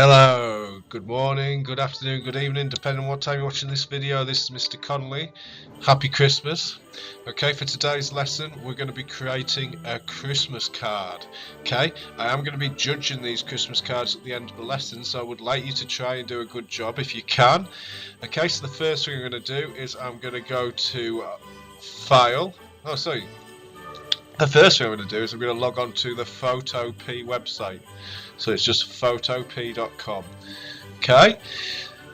Hello, good morning, good afternoon, good evening, depending on what time you're watching this video. This is Mr. Connolly. Happy Christmas. Okay, for today's lesson, we're going to be creating a Christmas card. Okay, I am going to be judging these Christmas cards at the end of the lesson, so I would like you to try and do a good job if you can. Okay, so the first thing I'm going to do is I'm going to go to File. The first thing I'm going to do is I'm going to log on to the Photopea website. So it's just photopea.com. Okay?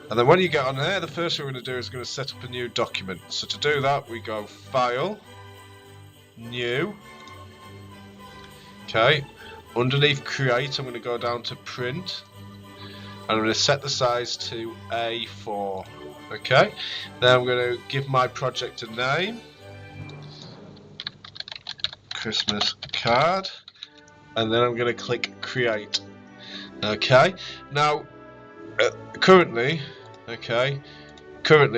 And then when you get on there, the first thing we're going to do is going to set up a new document. So to do that, we go File, New. Okay? Underneath Create, I'm going to go down to Print. And I'm going to set the size to A4. Okay? Then I'm going to give my project a name. Christmas card, and then I'm going to click create. Okay, now currently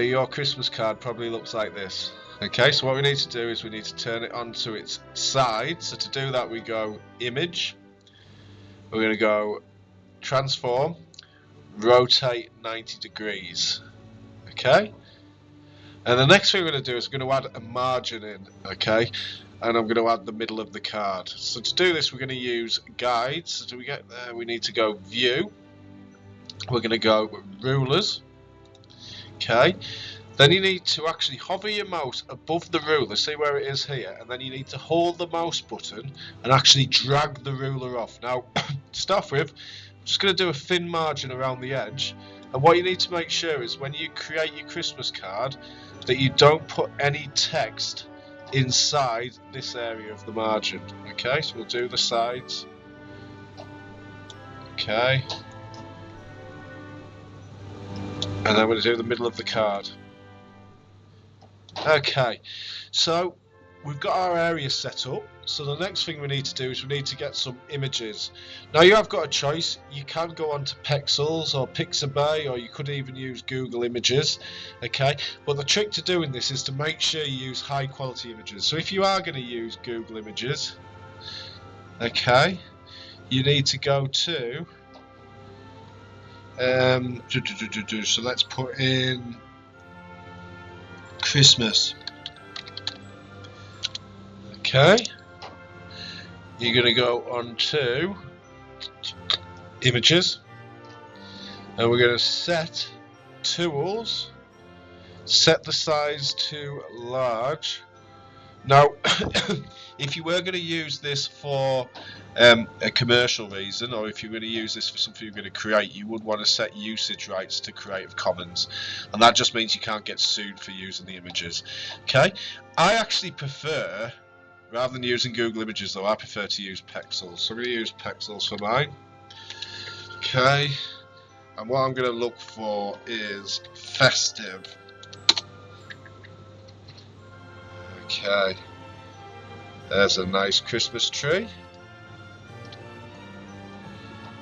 your Christmas card probably looks like this. Okay, so what we need to do is we need to turn it onto its side. So to do that, we go Image, we're going to go Transform, Rotate 90 degrees. Okay, and the next thing we're going to do is we're going to add a margin in. Okay, and I'm going to add the middle of the card. So to do this, we're going to use guides. So to get there, we need to go View. We're going to go Rulers. Okay. Then you need to actually hover your mouse above the ruler, see where it is here, and then you need to hold the mouse button and actually drag the ruler off. Now, to start with, I'm just going to do a thin margin around the edge. And what you need to make sure is when you create your Christmas card, that you don't put any text inside this area of the margin. Okay, so we'll do the sides. Okay, and then we'll do the middle of the card. Okay, so we've got our area set up. So the next thing we need to do is we need to get some images. Now you have got a choice. You can go on to Pexels or Pixabay, or you could even use Google Images. Okay, but the trick to doing this is to make sure you use high quality images. So if you are going to use Google Images, okay, you need to go to so let's put in Christmas. Okay, you're going to go on to Images, and we're going to set Tools, set the size to large. Now, if you were going to use this for a commercial reason, or if you're going to use this for something you're going to create, you would want to set usage rights to Creative Commons, and that just means you can't get sued for using the images. Okay, I actually prefer, rather than using Google Images though, I prefer to use Pexels. So I'm going to use Pexels for mine. Okay, and what I'm going to look for is festive. Okay, there's a nice Christmas tree.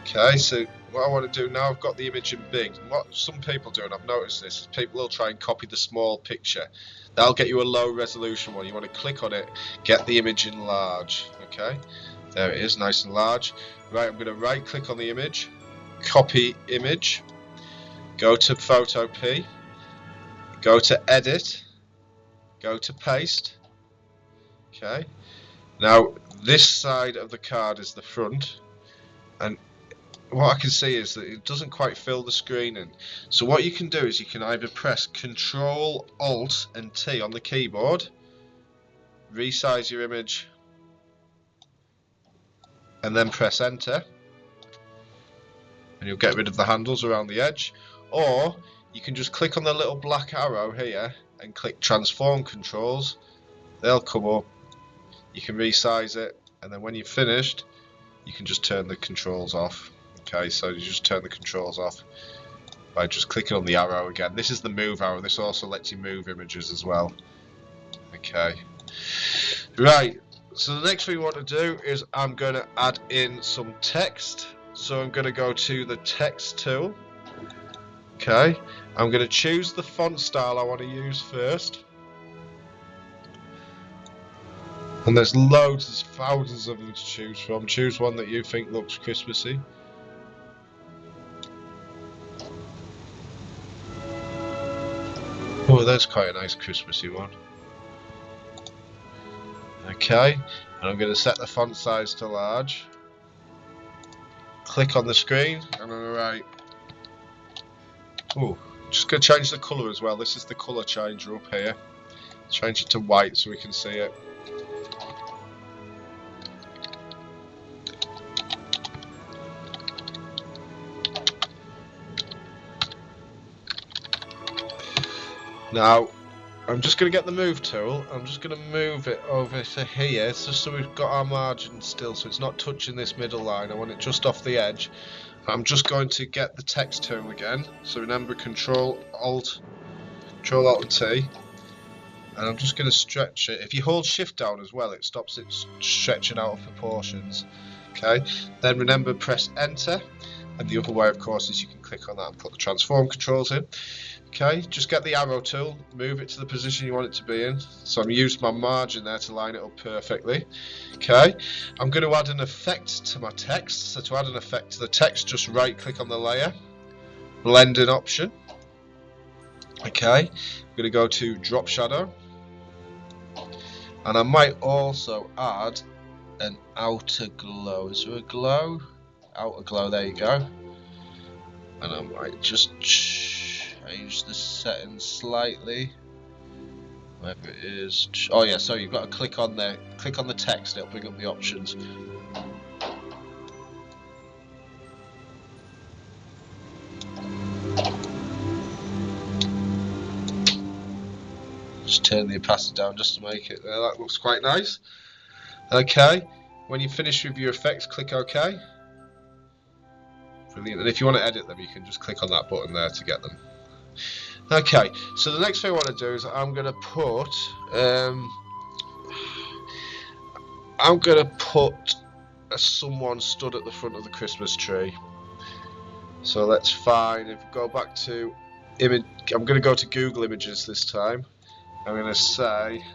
Okay, so what I want to do now, I've got the image in big. What some people do, and I've noticed this, is people will try and copy the small picture. That'll get you a low resolution one. You want to click on it, get the image in large. Okay, there it is, nice and large. Right, I'm going to right click on the image, copy image, go to Photopea, go to edit, go to paste. Okay, now this side of the card is the front, and what I can see is that it doesn't quite fill the screen in. So what you can do is you can either press Control, Alt and T on the keyboard, resize your image, and then press Enter, and you'll get rid of the handles around the edge. Or you can just click on the little black arrow here and click Transform Controls. They'll come up. You can resize it, and then when you've finished, you can just turn the controls off. Okay, so you just turn the controls off by just clicking on the arrow again. This is the move arrow. This also lets you move images as well. Okay, right, so the next thing we want to do is I'm going to add in some text. So I'm going to go to the text tool. Okay, I'm going to choose the font style I want to use first. And there's loads, there's thousands of them to choose from. Choose one that you think looks Christmassy. Oh, that's quite a nice Christmassy one. Okay, and I'm going to set the font size to large. Click on the screen, and I'm going to write. Oh, just going to change the colour as well. This is the colour changer up here. Change it to white so we can see it. Now, I'm just going to get the move tool. I'm just going to move it over to here, just so we've got our margin still, so it's not touching this middle line. I want it just off the edge. I'm just going to get the text tool again. So remember, Control Alt and T, and I'm just going to stretch it. If you hold Shift down as well, it stops it stretching out of proportions. Okay. Then remember, press Enter, and the other way, of course, is you can click on that and put the transform controls in. Okay, just get the arrow tool, move it to the position you want it to be in. So I'm using my margin there to line it up perfectly. Okay, I'm going to add an effect to my text. So to add an effect to the text, just right click on the layer, blending option. Okay, I'm going to go to drop shadow. And I might also add an outer glow. Is there a glow? Outer glow, there you go. And I might just change the settings slightly, whatever it is. Oh yeah, so you've got to click on there, click on the text, it'll bring up the options. Just turn the opacity down just to make it there. That looks quite nice. Okay, when you finish with your effects, click OK. Brilliant. And if you want to edit them, you can just click on that button there to get them. Okay, so the next thing I want to do is I'm going to put someone stood at the front of the Christmas tree. So let's find, if we go back to image, I'm going to go to Google Images this time. I'm going to say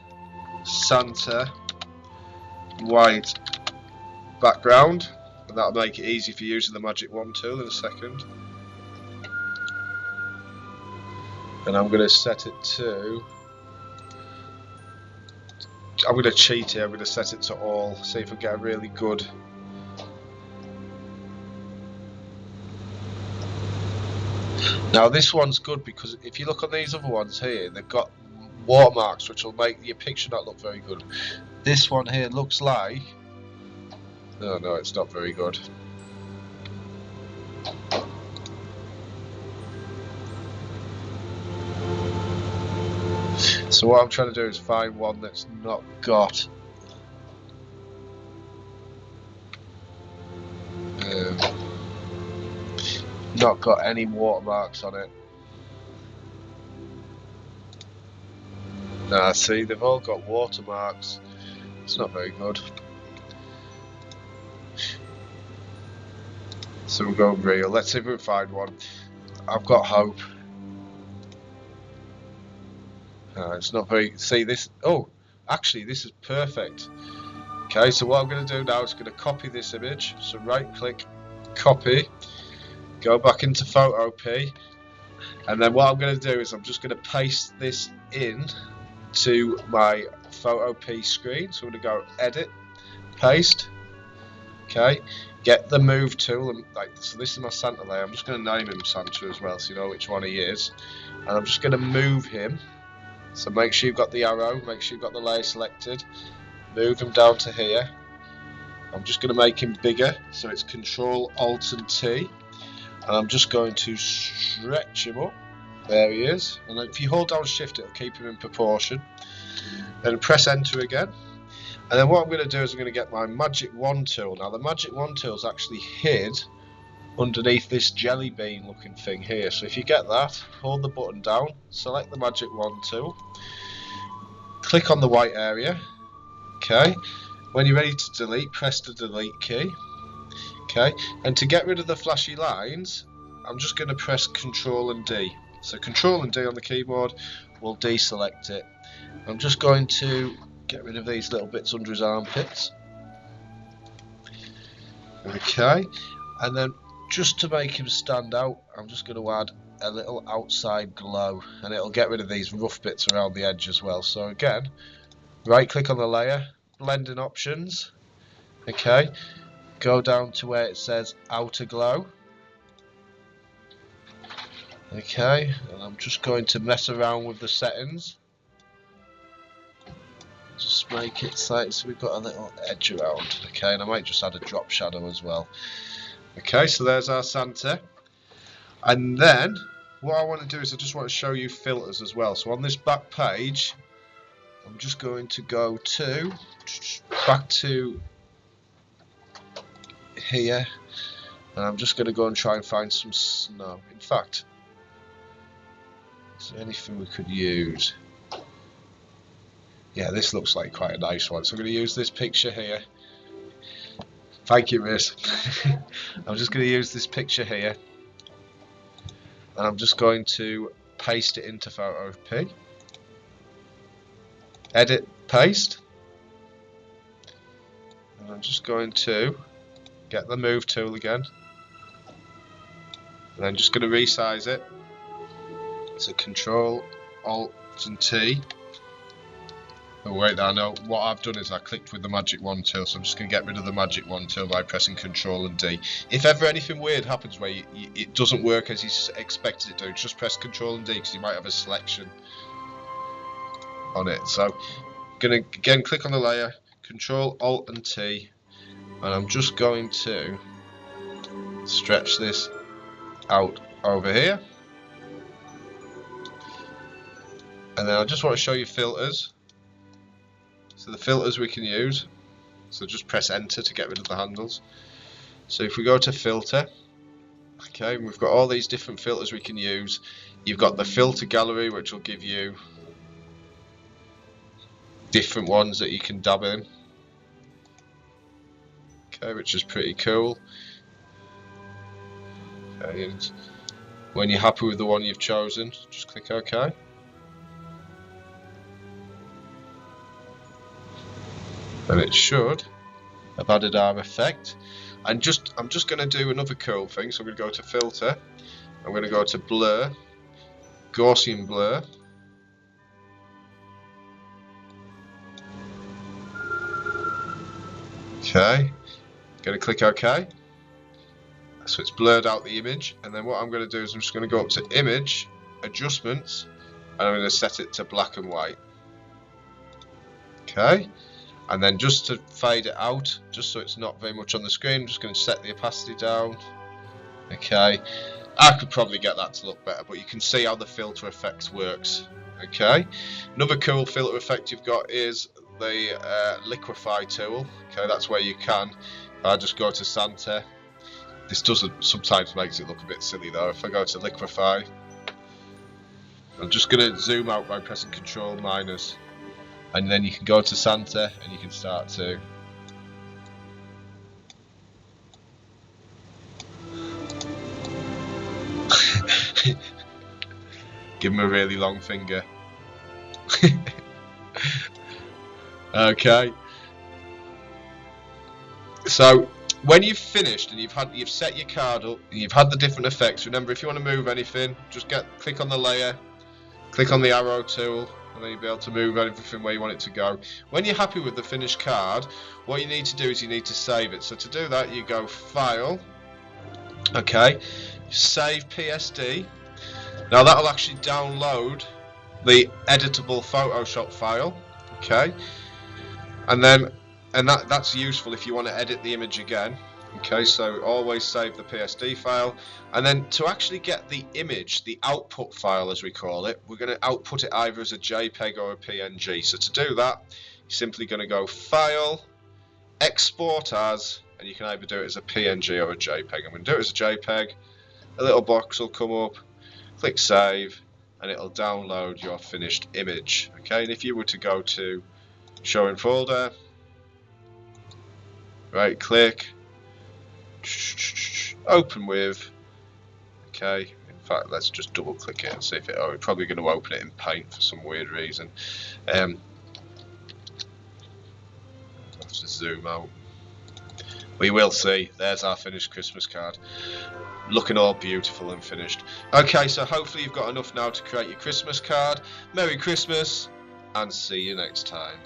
Santa white background, and that'll make it easy for using the magic wand tool in a second. And I'm going to set it to, I'm going to cheat here, I'm going to set it to all, see if we get a really good. Now this one's good because if you look on these other ones here, they've got watermarks which will make your picture not look very good. This one here looks like, oh no, it's not very good. So what I'm trying to do is find one that's not got any watermarks on it. Nah, see, they've all got watermarks. It's not very good. So we'll go real. Let's see if we can find one. I've got hope. It's not very. See this? Oh, actually, this is perfect. Okay, so what I'm going to do now is going to copy this image. So right click, copy, go back into Photopea, and then what I'm going to do is I'm just going to paste this in to my Photopea screen. So I'm going to go edit, paste. Okay, get the move tool, and so this is my Santa layer. I'm just going to name him Santa as well, so you know which one he is. And I'm just going to move him. So make sure you've got the arrow, make sure you've got the layer selected, move him down to here. I'm just going to make him bigger, so it's Control Alt and T, and I'm just going to stretch him up. There he is, and if you hold down Shift, it'll keep him in proportion. Then press Enter again, and then what I'm going to do is I'm going to get my magic wand tool. Now the magic wand tool is actually hid underneath this jelly bean looking thing here. So if you get that, hold the button down, select the magic wand tool, click on the white area. Okay, when you're ready to delete, press the delete key. Okay, and to get rid of the flashy lines, I'm just going to press Control and D. So Control and D on the keyboard will deselect it. I'm just going to get rid of these little bits under his armpits. Okay, and then just to make him stand out, I'm just going to add a little outside glow, and it'll get rid of these rough bits around the edge as well. So again, right click on the layer, blending options, okay, go down to where it says outer glow, okay, and I'm just going to mess around with the settings, just make it so we've got a little edge around, okay, and I might just add a drop shadow as well. Okay, so there's our Santa. And then what I want to do is I just want to show you filters as well. So on this back page, I'm just going to go back to here, and I'm just going to go and try and find some snow. In fact, is there anything we could use? Yeah, this looks like quite a nice one. So I'm going to use this picture here. Thank you, Riz. I'm just going to use this picture here, and I'm just going to paste it into Photopea. Edit, paste, and I'm just going to get the move tool again, and I'm just going to resize it. So Control, Alt, and T. Oh wait, I know what I've done is I clicked with the magic wand tool, so I'm just going to get rid of the magic wand tool by pressing Control and D. If ever anything weird happens where it doesn't work as you expected it to, just press Control and D because you might have a selection on it. So I'm going to again click on the layer, Control, Alt and T, and I'm just going to stretch this out over here. And then I just want to show you filters. So the filters we can use, so just press enter to get rid of the handles. So if we go to filter, okay, we've got all these different filters we can use. You've got the filter gallery, which will give you different ones that you can dab in, okay, which is pretty cool. Okay, and when you're happy with the one you've chosen, just click OK. And it should have added our effect. And I'm just going to do another cool thing. So I'm going to go to filter, I'm going to go to blur, Gaussian blur, okay, going to click OK. So it's blurred out the image, and then what I'm going to do is I'm just going to go up to image, adjustments, and I'm going to set it to black and white. Okay. And then just to fade it out, just so it's not very much on the screen, I'm just going to set the opacity down. Okay, I could probably get that to look better, but you can see how the filter effects works. Okay, another cool filter effect you've got is the Liquify Tool. Okay, that's where you can. I just go to Santa. This doesn't sometimes makes it look a bit silly though. If I go to Liquify, I'm just going to zoom out by pressing Control minus. And then you can go to Santa and you can start to give him a really long finger. Okay. So when you've finished and you've set your card up and you've had the different effects, remember if you want to move anything, just click on the layer, click on the arrow tool, and then you'll be able to move everything where you want it to go. When you're happy with the finished card, what you need to do is you need to save it. So to do that, you go File, okay, Save PSD. Now that'll actually download the editable Photoshop file, okay, and that's useful if you want to edit the image again. Okay, so always save the PSD file, and then to actually get the image, the output file as we call it, we're going to output it either as a JPEG or a PNG. So to do that, you're simply going to go File, Export As, and you can either do it as a PNG or a JPEG. I'm going to do it as a JPEG. A little box will come up, click Save, and it'll download your finished image. Okay, and if you were to go to Show in Folder, right click, open with, okay, in fact let's just double click it and see if we're probably going to open it in Paint for some weird reason. I have to zoom out, We will see. There's our finished Christmas card. Looking all beautiful and finished. Okay, so hopefully you've got enough now to create your Christmas card. Merry Christmas, and see you next time.